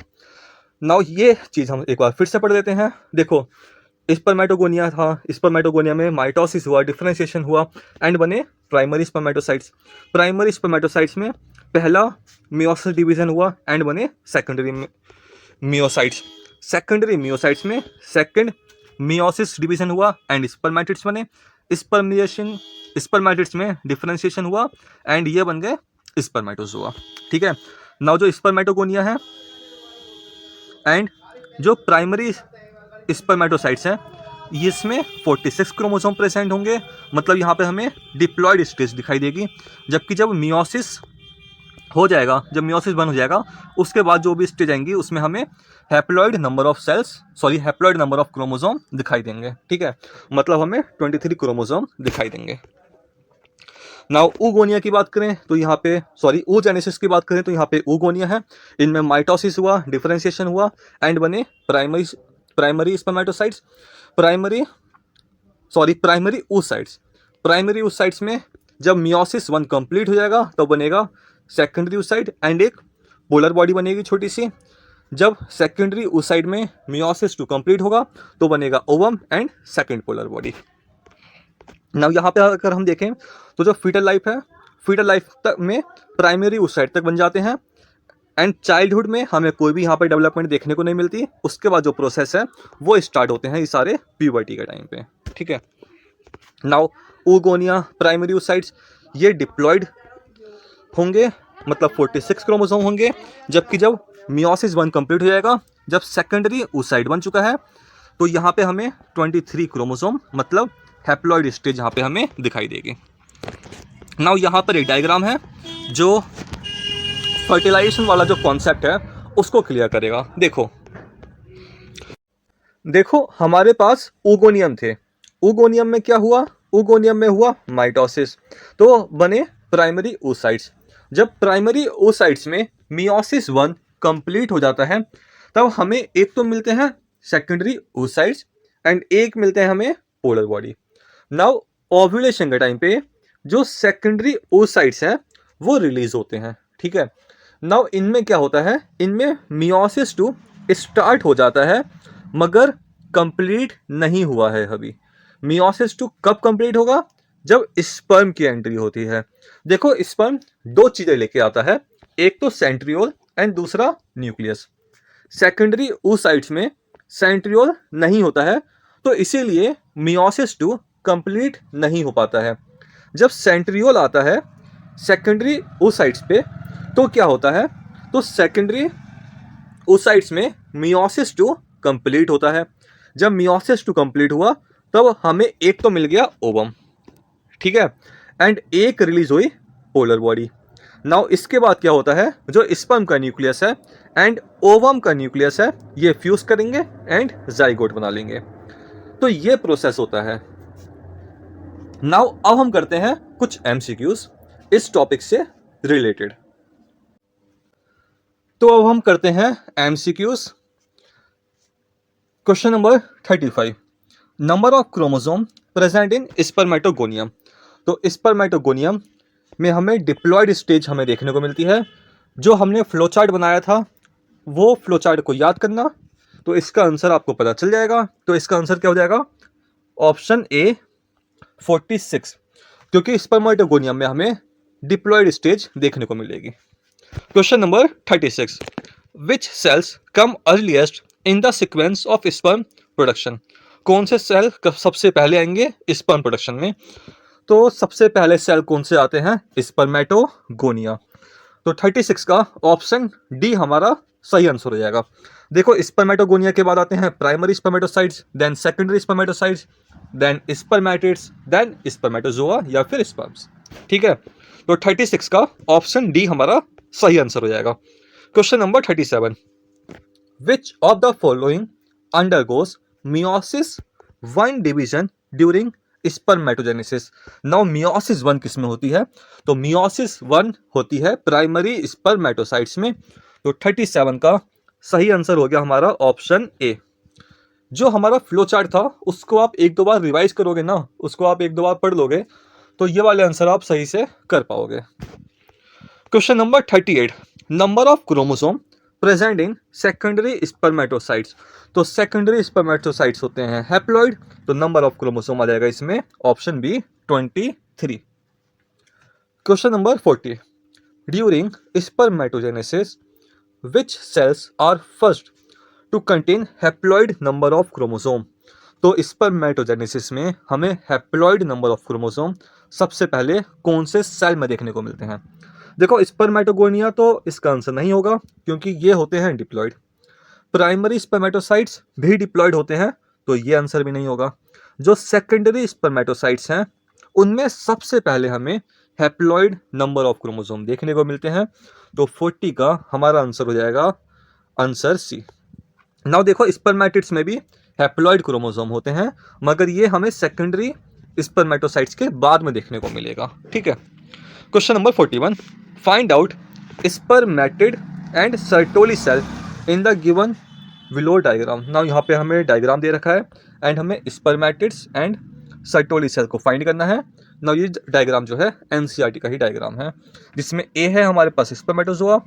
Now ये चीज़ हम एक बार फिर से पढ़ लेते हैं। देखो स्पर्मेटोगोनिया था, स्पर्मेटोगोनिया में माइटोसिस हुआ, डिफरेंशिएशन हुआ एंड बने प्राइमरी स्पर्मेटोसाइट्स। प्राइमरी स्पर्मेटोसाइट्स में पहला मियोसिस डिवीजन हुआ एंड बने सेकेंडरी मियोसाइट्स। सेकेंडरी मियोसाइट्स में सेकेंड मियोसिस डिवीजन हुआ एंड स्पर्मेटिड्स बने। स्पर्मिएशन स्पर्मेटिड्स में डिफरेंशिएशन हुआ एंड ये बन गए स्पर्मेटोजोआ, ठीक है। नाउ जो स्पर्मेटोगोनिया है एंड जो प्राइमरी स्पर्मेटोसाइट्स हैं, इसमें 46 क्रोमोसोम प्रेजेंट होंगे, मतलब यहाँ पे हमें डिप्लॉयड स्टेज दिखाई देगी। जबकि जब मियोसिस हो जाएगा, जब मियोसिस बंद हो जाएगा, उसके बाद जो भी स्टेज आएंगी उसमें हमें हैप्लॉयड नंबर ऑफ क्रोमोसोम दिखाई देंगे, ठीक है। मतलब हमें 23 क्रोमोसोम दिखाई देंगे। नाउ oogonia की बात करें तो यहाँ पे oogenesis की बात करें तो यहाँ पे oogonia है। इनमें माइटोसिस हुआ, डिफरेंशिएशन हुआ एंड बने primary spermatocytes, primary oocytes। Primary oocytes में जब मियोसिस 1 कंप्लीट हो जाएगा तो बनेगा सेकेंडरी oocyte एंड एक पोलर बॉडी बनेगी छोटी सी। जब सेकेंडरी oocyte में मियोसिस 2 कंप्लीट होगा तो बनेगा ovum and second polar body. Now यहाँ पे अगर हम देखें तो जो फीटल लाइफ है, फीटल लाइफ तक में प्राइमरी oocyte तक बन जाते हैं एंड चाइल्डहुड में हमें कोई भी यहाँ पर डेवलपमेंट देखने को नहीं मिलती। उसके बाद जो प्रोसेस है वो स्टार्ट होते हैं ये सारे प्यूबर्टी के टाइम पे, ठीक है। नाउ oogonia प्राइमरी oocytes ये डिप्लॉयड होंगे, मतलब 46 क्रोमोसोम होंगे। जबकि जब मियोसिस 1 कंप्लीट हो जाएगा, जब सेकेंडरी oocyte बन चुका है, तो यहाँ पे हमें 23 क्रोमोसोम मतलब हैप्लॉयड स्टेज यहाँ पे हमें दिखाई देगी। नाउ यहाँ पर एक डायग्राम है जो फर्टिलाइजेशन वाला जो कॉन्सेप्ट है उसको क्लियर करेगा। देखो हमारे पास oogonia थे, oogonia में क्या हुआ, oogonia में हुआ माइटोसिस, तो बने प्राइमरी oocytes। जब प्राइमरी oocytes में मियोसिस 1 कंप्लीट हो जाता है तब हमें एक तो मिलते हैं सेकेंडरी oocytes एंड एक मिलते हैं हमें पोलर बॉडी। नाउ ओव्यूलेशन के टाइम पे जो सेकेंडरी oocytes हैं वो रिलीज होते हैं, ठीक है। नाउ इनमें क्या होता है, इनमें मियोसिस 2 स्टार्ट हो जाता है मगर कंप्लीट नहीं हुआ है अभी। मियोसिस 2 कब कंप्लीट होगा, जब स्पर्म की एंट्री होती है। देखो स्पर्म दो चीज़ें लेके आता है, एक तो सेंट्रियोल एंड दूसरा न्यूक्लियस। सेकेंडरी oocytes में सेंट्रियोल नहीं होता है तो इसीलिए मियोसिस 2 कंप्लीट नहीं हो पाता है। जब सेंट्रियोल आता है सेकेंडरी oocytes पे तो क्या होता है, तो सेकेंडरी oocytes में मियोसिस 2 कंप्लीट होता है। जब मियोसिस 2 कंप्लीट हुआ तब हमें एक तो मिल गया ओवम, ठीक है, एंड एक रिलीज हुई पोलर बॉडी। नाउ इसके बाद क्या होता है, जो स्पर्म का न्यूक्लियस है एंड ओवम का न्यूक्लियस है, ये फ्यूज करेंगे एंड जाइगोट बना लेंगे। तो ये प्रोसेस होता है। नाउ अब हम करते हैं कुछ एमसीक्यूज इस टॉपिक से रिलेटेड। तो अब हम करते हैं MCQs. Question number 35, number of chromosome present in spermatogonium. तो स्पर्मेटोगोनियम में हमें डिप्लॉयड स्टेज हमें देखने को मिलती है। जो हमने फ्लो चार्ट बनाया था वो फ्लो चार्ट को याद करना, तो इसका आंसर आपको पता चल जाएगा। तो इसका आंसर क्या हो जाएगा, ऑप्शन ए 46, क्योंकि स्पर्मेटोगोनियम में हमें डिप्लॉयड स्टेज देखने को मिलेगी। Question number 36, which cells come earliest in the sequence of sperm production. कौन से सेल सबसे पहले आएंगे स्पर्म प्रोडक्शन में। तो सबसे पहले सेल कौन से आते हैं, स्पर्मेटोगोनिया। तो 36 का ऑप्शन डी हमारा सही आंसर हो जाएगा। देखो स्पर्मेटोगोनिया के बाद आते हैं primary spermatocytes, then secondary spermatocytes, then spermatids, then spermatozoa या फिर स्पर्म्स, ठीक है। तो 36 का ऑप्शन डी हमारा सही आंसर हो जाएगा। Question number 37, which of the following undergoes meiosis 1 division during spermatogenesis. Now meiosis 1 किस में होती है, तो मियोसिस 1 होती है प्राइमरी स्पर्मेटोसाइट्स में। तो 37 का सही आंसर हो गया हमारा ऑप्शन ए। जो हमारा फ्लो चार्ट था उसको आप एक दो बार रिवाइज करोगे ना, उसको आप एक दो बार पढ़ लोगे तो ये वाले आंसर आप सही से कर पाओगे। Question number 38, number of chromosome present in secondary spermatocytes. तो सेकेंडरी स्पर्मेटोसाइट्स होते हैं हैप्लॉइड, तो नंबर ऑफ क्रोमोसोम आ जाएगा इसमें option B 23। Question number 40, during spermatogenesis which cells are first to contain haploid number of chromosome. तो spermatogenesis में हमें हैप्लॉइड नंबर ऑफ क्रोमोसोम सबसे पहले कौन से सेल में देखने को मिलते हैं। देखो स्पर्मेटोगोनिया तो इसका आंसर नहीं होगा क्योंकि ये होते हैं डिप्लॉइड। प्राइमरी स्पर्मेटोसाइट्स भी डिप्लॉइड होते हैं, तो ये आंसर भी नहीं होगा। जो सेकेंडरी स्पर्मेटोसाइट्स हैं उनमें सबसे पहले हमें हैप्लॉइड नंबर ऑफ क्रोमोसोम देखने को मिलते हैं, तो 40 का हमारा आंसर हो जाएगा आंसर सी। नाउ देखो स्पर्मेटिड्स में भी हैप्लॉइड क्रोमोसोम होते हैं, मगर ये हमें सेकेंडरी स्पर्मेटोसाइट्स के बाद में देखने को मिलेगा, ठीक है। Question number 41, find out spermatid and Sertoli cell in the given below diagram. Now यहाँ पे हमें डायग्राम दे रखा है एंड हमें स्पर्मेटिड्स एंड सर्टोली सेल को फाइंड करना है। नाउ ये डायग्राम जो है एनसीईआरटी का ही डायग्राम है, जिसमें ए है हमारे पास स्पर्मेटोजोआ,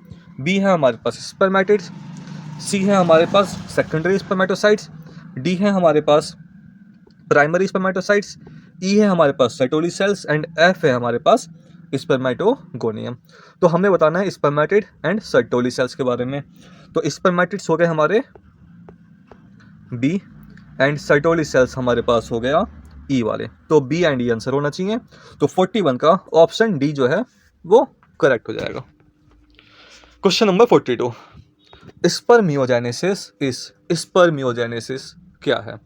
बी है हमारे पास स्पर्मेटिड्स, सी है हमारे पास सेकेंडरी स्पर्मेटोसाइट्स, डी है हमारे पास प्राइमरी स्पर्मेटोसाइट्स, ई है हमारे पास सर्टोली सेल्स एंड एफ है हमारे पास स्पर्मेटोगोनियम। तो हमें बताना है स्पर्मेटिड एंड सर्टोली सेल्स के बारे में। तो स्पर्मेटिड्स हो गए हमारे बी एंड सर्टोली सेल्स हमारे पास हो गया ई वाले, तो बी एंड ई आंसर होना चाहिए। तो 41 का ऑप्शन डी जो है वो करेक्ट हो जाएगा। क्वेश्चन नंबर 42, स्पर्मियोजेनेसिस क्या है।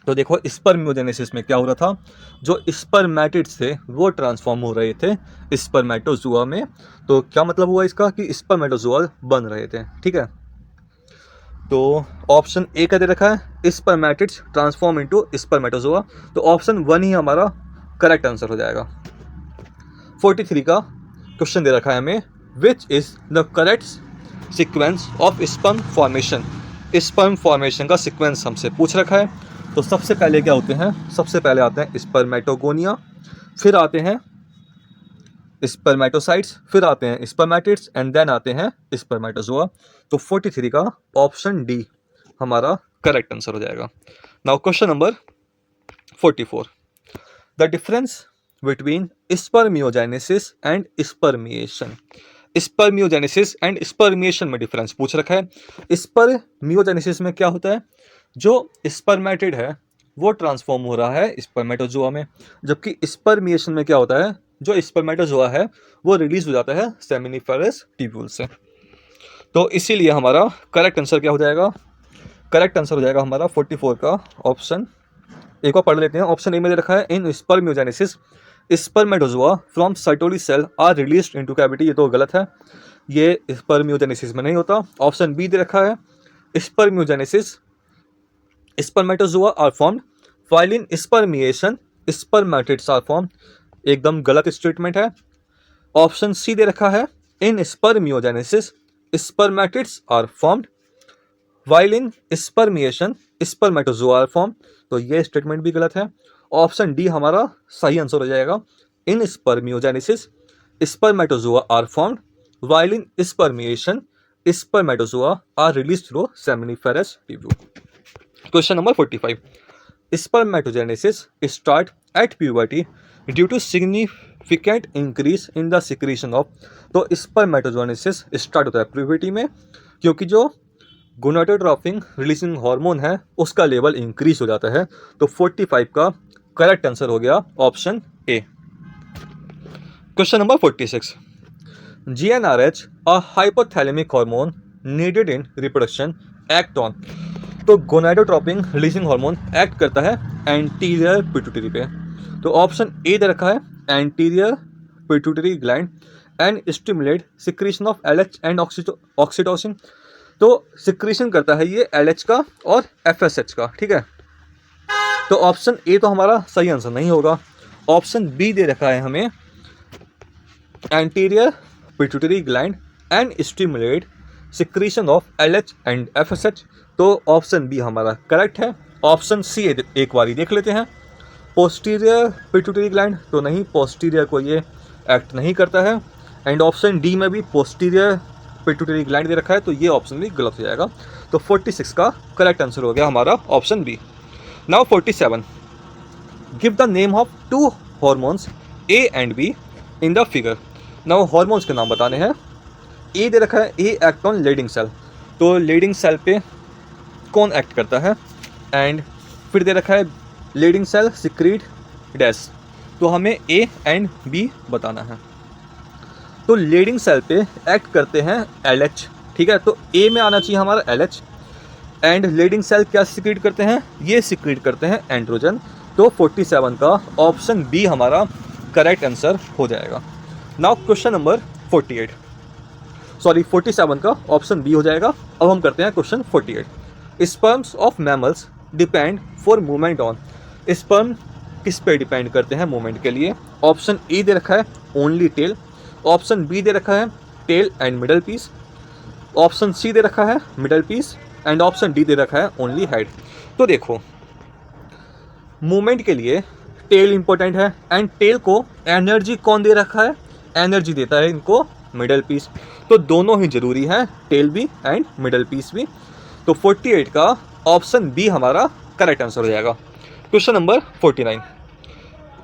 तो देखो स्पर्मियोजेनेसिस में क्या हो रहा था, जो स्पर्मेटिड्स थे वो ट्रांसफॉर्म हो रहे थे स्पर्मेटोजुआ में। तो क्या मतलब हुआ इसका कि स्पर्मेटोजुआ बन रहे थे, ठीक है। तो ऑप्शन ए का दे रखा है स्पर्मेटिड्स ट्रांसफॉर्म इनटू स्पर्मेटोजुआ, तो ऑप्शन 1 ही हमारा करेक्ट आंसर हो जाएगा। 43 का क्वेश्चन दे रखा है हमें, which is the correct sequence of sperm formation. Sperm formation का सीक्वेंस हमसे पूछ रखा है। तो सबसे पहले क्या होते हैं, सबसे पहले आते हैं स्पर्मेटोगोनिया, फिर आते हैं स्पर्मेटोसाइट्स, फिर आते हैं स्पर्मेटिड्स एंड देन आते हैं स्पर्मेटोजोआ। तो 43 का ऑप्शन डी हमारा करेक्ट आंसर हो जाएगा। Now question number 44, the difference between spermiogenesis and spermiation. Spermiogenesis and spermiation में डिफरेंस पूछ रखा है। स्पर्मियोजेनेसिस में क्या होता है, जो स्पर्मेटिड है वो ट्रांसफॉर्म हो रहा है स्पर्मेटोजुआ में, जबकि स्पर्मिएशन में क्या होता है, जो स्पर्मेटोजुआ है वो रिलीज हो जाता है सेमिनिफेरस ट्यूब्यूल से। तो इसीलिए हमारा करेक्ट आंसर क्या हो जाएगा, करेक्ट आंसर हो जाएगा हमारा 44 का ऑप्शन एक बार पढ़ लेते हैं। ऑप्शन ए में दे रखा है in spermiogenesis spermatozoa from Sertoli cell are released into cavity, ये तो गलत है, ये स्पर्मियोजेनेसिस में नहीं होता। ऑप्शन बी दे रखा है spermiogenesis spermatozoa are formed while in spermiation spermatids are formed, एकदम गलत स्टेटमेंट है। ऑप्शन सी दे रखा है in spermiogenesis spermatids are formed while in spermiation spermatozoa are formed, तो ये स्टेटमेंट भी गलत है। ऑप्शन डी हमारा सही आंसर हो जाएगा, in spermiogenesis spermatozoa are formed while in spermiation spermatozoa are released through seminiferous tubule. Question number 45, spermatogenesis start at puberty due to significant increase in the secretion of, तो spermatogenesis start होता है puberty में क्योंकि जो gonadotropin releasing hormone है उसका level increase हो जाता है। तो 45 का करेक्ट आंसर हो गया option A. Question number 46, GnRH a hypothalamic hormone needed in reproduction act on, तो गोनाडोट्रोपिन रिलीजिंग हार्मोन एक्ट करता है एंटीरियर पिट्यूटरी पे। तो ऑप्शन ए दे रखा है anterior pituitary gland and stimulate secretion of LH and oxytocin, तो secretion करता है ये LH का और FSH का, ठीक है। तो ऑप्शन ए तो हमारा सही आंसर नहीं होगा। ऑप्शन बी दे रखा है हमें anterior pituitary gland and stimulate secretion of LH and FSH, तो ऑप्शन बी हमारा करेक्ट है। ऑप्शन सी एक बार देख लेते हैं, पोस्टीरियर पिट्यूटरी ग्लैंड, तो नहीं, पोस्टीरियर को ये एक्ट नहीं करता है। एंड ऑप्शन डी में भी पोस्टीरियर पिट्यूटरी ग्लैंड दे रखा है, तो ये ऑप्शन भी गलत हो जाएगा। तो 46 का करेक्ट आंसर हो गया हमारा option B. Now 47, give the name of two hormones A and B in the figure. Now hormones के नाम बताने हैं। ए दे रखा है A act on Leydig cell, तो लेडिंग सेल पे कौन एक्ट करता है, एंड फिर दे रखा है लेडिंग सेल सिक्रीट डैश, तो हमें ए एंड बी बताना है। तो लेडिंग सेल पे एक्ट करते हैं LH, ठीक है, तो ए में आना चाहिए हमारा LH। एंड लेडिंग सेल क्या सिक्रीट करते हैं, ये सिक्रीट करते हैं एंड्रोजन, तो 47 का ऑप्शन बी हमारा करेक्ट आंसर हो जाएगा। नाउ क्वेश्चन नंबर 47 का ऑप्शन बी हो जाएगा। अब हम करते हैं question 48, sperms of mammals depend for movement on, sperm किस पे डिपेंड करते हैं मूवमेंट के लिए। ऑप्शन ए दे रखा है ओनली टेल, ऑप्शन बी दे रखा है tail and middle piece, option C दे रखा है middle piece, and option D दे रखा है ओनली हेड। तो देखो मूवमेंट के लिए टेल इंपॉर्टेंट है, एंड टेल को एनर्जी कौन दे रखा है, एनर्जी देता है इनको मिडल पीस, तो दोनों ही जरूरी है, टेल भी एंड मिडल पीस भी। तो 48 का ऑप्शन बी हमारा करेक्ट आंसर हो जाएगा। Question number 49,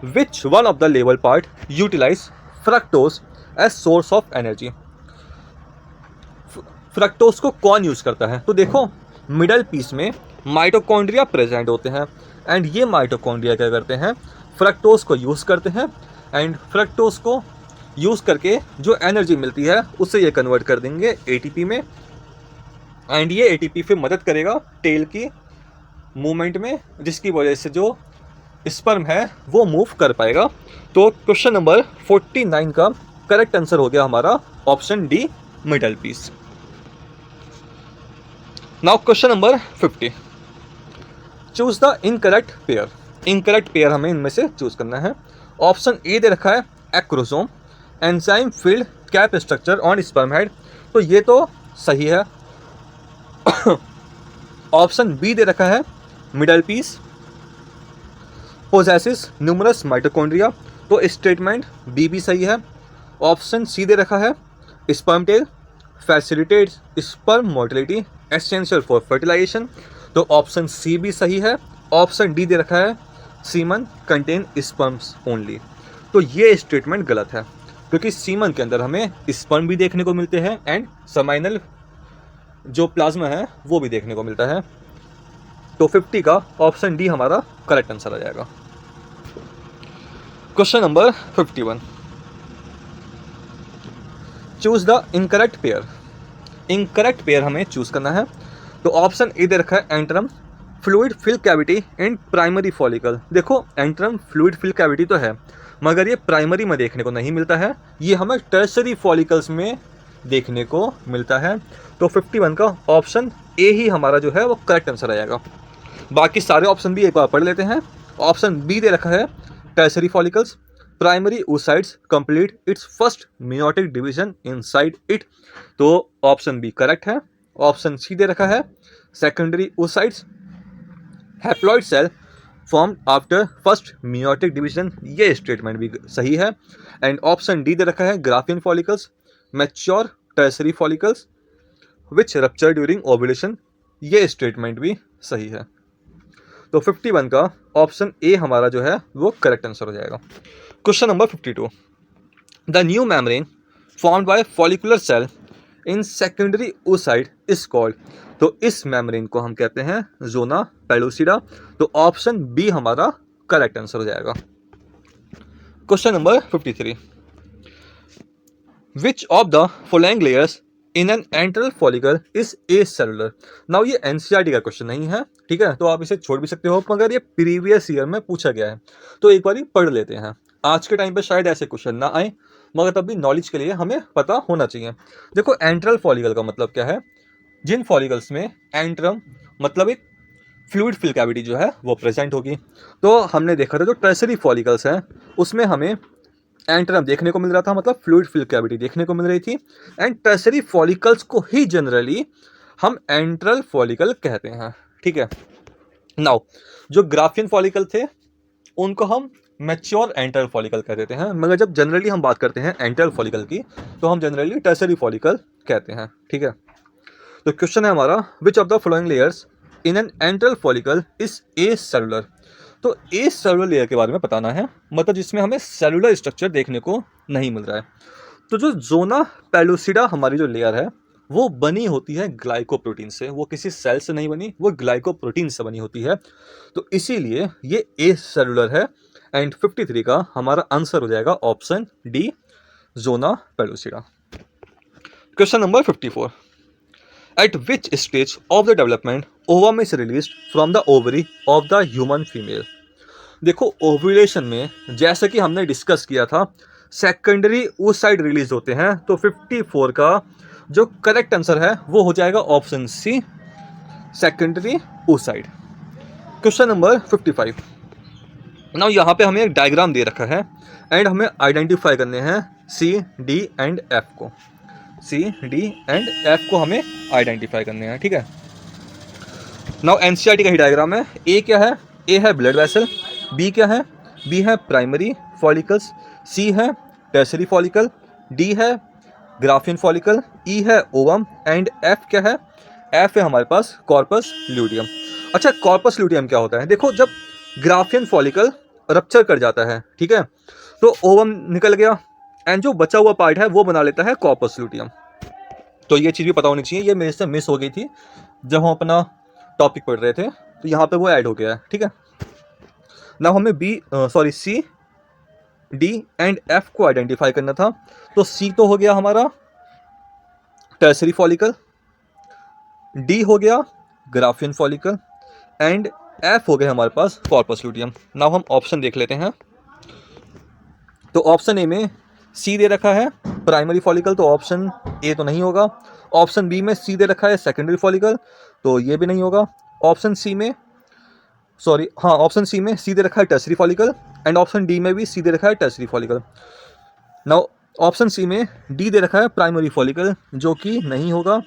which one of the level part utilise fructose as source of energy, fructose को कौन यूज करता है। तो देखो मिडल पीस में माइटोकॉन्ड्रिया प्रेजेंट होते हैं, एंड ये माइटोकॉन्ड्रिया क्या करते हैं, फ्रक्टोज को यूज करते हैं, एंड फ्रक्टोज को यूज करके जो एनर्जी मिलती है उससे ये कन्वर्ट कर देंगे ATP में, एंड ये ATP फिर मदद करेगा टेल की मूवमेंट में, जिसकी वजह से जो स्पर्म है वो मूव कर पाएगा। तो क्वेश्चन नंबर 49 का करेक्ट आंसर हो गया हमारा option D middle piece. Now question number 50, choose the incorrect pair, incorrect pair हमें इनमें से चूज करना है। ऑप्शन ए दे रखा है acrosome enzyme field cap structure on sperm head, तो ये तो सही है। ऑप्शन बी दे रखा है middle piece possesses numerous mitochondria, तो स्टेटमेंट बी भी सही है। ऑप्शन सी दे रखा है sperm tail facilitates sperm motility essential for fertilisation, तो ऑप्शन सी भी सही है। ऑप्शन डी दे रखा है सीमन कंटेन स्पर्म्स ओनली, तो ये स्टेटमेंट गलत है क्योंकि सीमन के अंदर हमें स्पर्म भी देखने को मिलते हैं एंड समाइनल जो प्लाज्मा है वो भी देखने को मिलता है। तो 50 का ऑप्शन डी हमारा करेक्ट आंसर आ जाएगा। Question number 51, choose the incorrect pair, incorrect pair हमें चूज करना है। तो ऑप्शन ए दे रखा है antrum fluid fill cavity in primary follicle. देखो एंट्रम फ्लूइड फिल कैविटी तो है, मगर ये प्राइमरी में देखने को नहीं मिलता है, ये हमें टर्सरी फॉलिकल्स में देखने को मिलता है। तो 51 का ऑप्शन ए ही हमारा जो है वो करेक्ट आंसर आएगा। बाकी सारे ऑप्शन भी एक बार पढ़ लेते हैं। ऑप्शन बी दे रखा है tertiary follicles, primary oocytes complete its first meiotic division inside it, तो ऑप्शन बी करेक्ट है। ऑप्शन सी दे रखा है secondary oocytes haploid cell form after first meiotic division, ये स्टेटमेंट भी सही है। एंड ऑप्शन डी दे रखा है Graafian follicles mature tertiary follicles which rupture during ovulation, ये स्टेटमेंट भी सही है। तो 51 का ऑप्शन ए हमारा जो है वो करेक्ट आंसर हो जाएगा। Question number 52, the new membrane formed by follicular cell in secondary oocyte is called, तो इस मेम्ब्रेन को हम कहते हैं जोना पेलुसिडा, तो ऑप्शन बी हमारा करेक्ट आंसर हो जाएगा। Question number 53, which of the following layers in an antral follicle is a cellular. Now ये एनसीईआरटी का क्वेश्चन नहीं है, ठीक है, तो आप इसे छोड़ भी सकते हो, मगर ये प्रीवियस ईयर में पूछा गया है, तो एक बार पढ़ लेते हैं। आज के टाइम पे शायद ऐसे क्वेश्चन ना आए, मगर तब भी नॉलेज के लिए हमें पता होना चाहिए। देखो एंट्रल फॉलिकल का मतलब क्या है, जिन फॉलिकल्स में एंट्रम मतलब एक फ्लूइड फिल कैविटी जो है वो प्रेजेंट होगी। तो हमने देखा था जो टर्सरी फॉलिकल्स हैं उसमें हमें एंट्रम देखने को मिल रहा था, मतलब फ्लूइड फिल कैविटी देखने को मिल रही थी। एंड टर्सरी फॉलिकल्स को ही जनरली हम एंट्रल फॉलिकल कहते हैं, ठीक है। नाउ जो ग्राफियन फॉलिकल थे उनको हम मैच्योर एंट्रल फॉलिकल कह देते हैं, मगर जब जनरली हम बात करते हैं एंट्रल फॉलिकल की तो हम जनरली टर्सरी फॉलिकल कहते हैं, ठीक है। तो क्वेश्चन है हमारा विच of the following layers in an antral follicle is a cellular, तो ए सेलुलर लेयर के बारे में बताना है, मतलब जिसमें हमें सेलुलर स्ट्रक्चर देखने को नहीं मिल रहा है। तो जो जोना पेलुसिडा हमारी जो लेयर है वो बनी होती है ग्लाइकोप्रोटीन से, वो किसी सेल से नहीं बनी, वो ग्लाइकोप्रोटीन से बनी होती है, तो इसीलिए ये ए सेलुलर है। एंड 53 का हमारा आंसर हो जाएगा option D zona pellucida. Question number 54, at which stage of the development ovum is released from the ovary of the human female. देखो ओव्यूलेशन में जैसे कि हमने डिस्कस किया था सेकेंडरी oocyte रिलीज होते हैं, तो 54 का जो करेक्ट आंसर है वो हो जाएगा option C secondary oocyte। Question number 55, now यहाँ पे हमें एक डायग्राम दे रखा है एंड हमें आइडेंटिफाई करने हैं सी डी एंड एफ को, सी डी एंड एफ को हमें आइडेंटिफाई करने हैं, ठीक है। नाउ एनसीईआरटी का ही डायग्राम है। ए क्या है, ए है ब्लड वेसल, बी क्या है, बी है प्राइमरी फॉलिकल्स, सी है टर्सरी फॉलिकल, डी है ग्राफियन फॉलिकल, ई है ओवम एंड एफ क्या है, एफ है हमारे पास कॉर्पस ल्यूटियम। अच्छा कॉर्पस ल्यूटियम क्या होता है, देखो जब ग्राफियन फॉलिकल रप्चर कर जाता है, ठीक है, तो ओवम निकल गया एंड जो बचा हुआ पार्ट है वो बना लेता है कॉर्पस ल्यूटियम। तो ये चीज़ भी पता होनी चाहिए, ये मेरे से मिस हो गई थी जब हम अपना टॉपिक पढ़ रहे थे, तो यहाँ पे वो ऐड हो गया है, ठीक है ना। हमें सी डी एंड एफ को आइडेंटिफाई करना था, तो सी तो हो गया हमारा टर्सरी फॉलिकल, डी हो गया ग्राफियन फॉलिकल एंड एफ हो गया हमारे पास कॉर्पस ल्यूटियम। नाउ हम ऑप्शन देख लेते हैं। तो ऑप्शन ए में सी दे रखा है प्राइमरी फॉलिकल, तो ऑप्शन ए तो नहीं होगा। ऑप्शन बी में सी दे रखा है सेकेंडरी फॉलिकल, तो ये भी नहीं होगा। ऑप्शन सी में ऑप्शन सी में सी दे रखा है tertiary follicle and option D में भी सी दे रखा है tertiary follicle. Now option C में डी दे रखा है प्राइमरी फॉलिकल, जो कि नहीं होगा।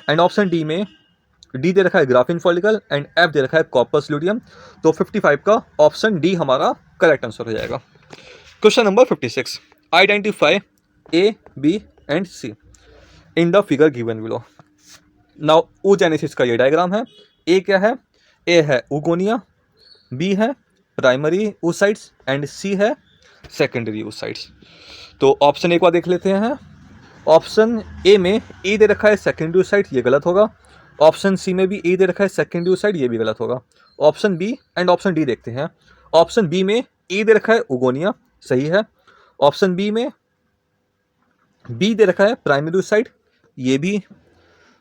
एंड ऑप्शन डी में डी दे रखा है ग्राफिन फॉलिकल एंड एफ दे रखा है कॉर्पस ल्यूटियम, तो 55 का ऑप्शन डी हमारा करेक्ट आंसर हो जाएगा। Question number 56, identify A B and C in the figure given below. Now oogenesis का ये डायग्राम है। ए क्या है, ए है oogonia, बी है प्राइमरी oocytes एंड सी है सेकेंडरी oocytes। तो ऑप्शन एक बार देख लेते हैं। ऑप्शन ए में ए दे रखा है सेकेंडरी oocyte, ये गलत होगा। ऑप्शन सी में भी ए दे रखा है सेकेंडरी oocyte, ये भी गलत होगा। Option B and option D देखते हैं। ऑप्शन बी में ए दे रखा है oogonia, सही है। ऑप्शन बी में बी दे रखा है प्राइमरी oocyte, ये भी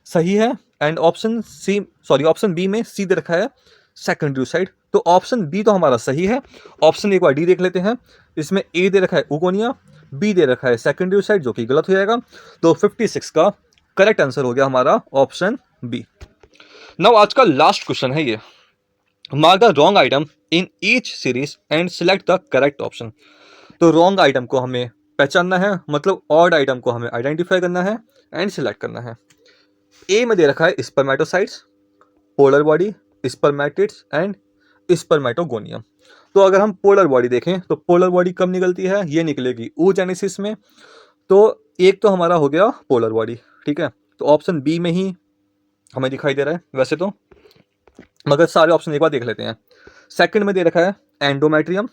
सही है। एंड ऑप्शन बी में सी दे रखा है सेकेंडरी साइड। तो ऑप्शन बी तो हमारा सही है। ऑप्शन एक बार डी देख लेते हैं। इसमें ए दे रखा है उगोनिया, बी दे रखा है सेकेंडरी साइड, जो कि गलत हो जाएगा। तो 56 का करेक्ट आंसर हो गया हमारा ऑप्शन बी। नाउ आज का लास्ट क्वेश्चन है ये, mark the wrong item in each series and select the correct option. तो रॉन्ग आइटम को हमें पहचानना है, मतलब ऑड आइटम को हमें आइडेंटिफाई करना है एंड सिलेक्ट करना है। ए में दे रखा है spermatocytes, polar body, spermatids and spermatogonium. तो अगर हम पोलर बॉडी देखें तो पोलर बॉडी कब निकलती है, ये निकलेगी oogenesis में। तो एक तो हमारा हो गया पोलर बॉडी, ठीक है। तो ऑप्शन बी में ही हमें दिखाई दे रहा है वैसे तो, मगर सारे ऑप्शन एक बार देख लेते हैं। सेकंड में दे रखा है endometrium,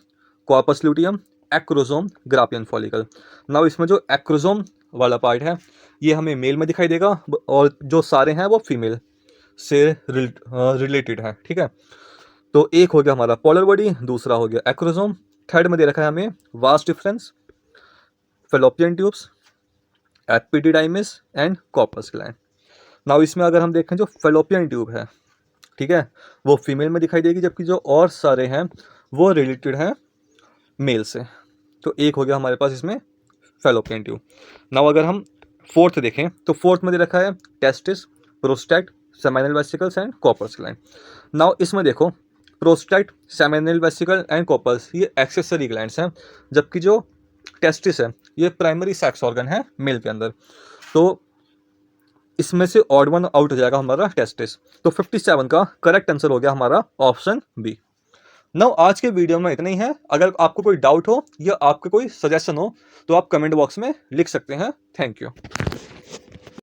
corpus luteum, acrosome, Graafian follicle. Now इसमें जो एक्रोजोम वाला पार्ट है ये हमें मेल में दिखाई देगा, और जो सारे हैं वो फीमेल से रिलेटेड है, ठीक है। तो एक हो गया हमारा पोलर बॉडी, दूसरा हो गया एक्रोजोम, थर्ड में दे रखा है हमें vast difference, fallopian tubes, epididymis and corpus gland. Now इसमें अगर हम देखें जो फेलोपियन ट्यूब है, ठीक है, वो फीमेल में दिखाई देगी, जबकि जो और सारे हैं वो रिलेटेड हैं मेल से। तो एक हो गया हमारे पास इसमें फेलोपियन ट्यूब। नाउ अगर हम फोर्थ देखें तो फोर्थ में दे रखा है testis, prostate, seminal vesicles and corpus gland. Now इसमें देखो prostate, seminal vesicle and corpus ये एक्सेसरी ग्लैंड्स हैं, जबकि जो टेस्टिस है ये प्राइमरी सेक्स ऑर्गन है मेल के अंदर। तो इसमें से ऑड वन आउट हो जाएगा हमारा टेस्टिस। तो 57 का करेक्ट आंसर हो गया हमारा ऑप्शन बी। नाउ आज के वीडियो में इतना ही है। अगर आपको कोई डाउट हो या आपके कोई सजेशन हो तो आप कमेंट बॉक्स में लिख सकते हैं। Thank you.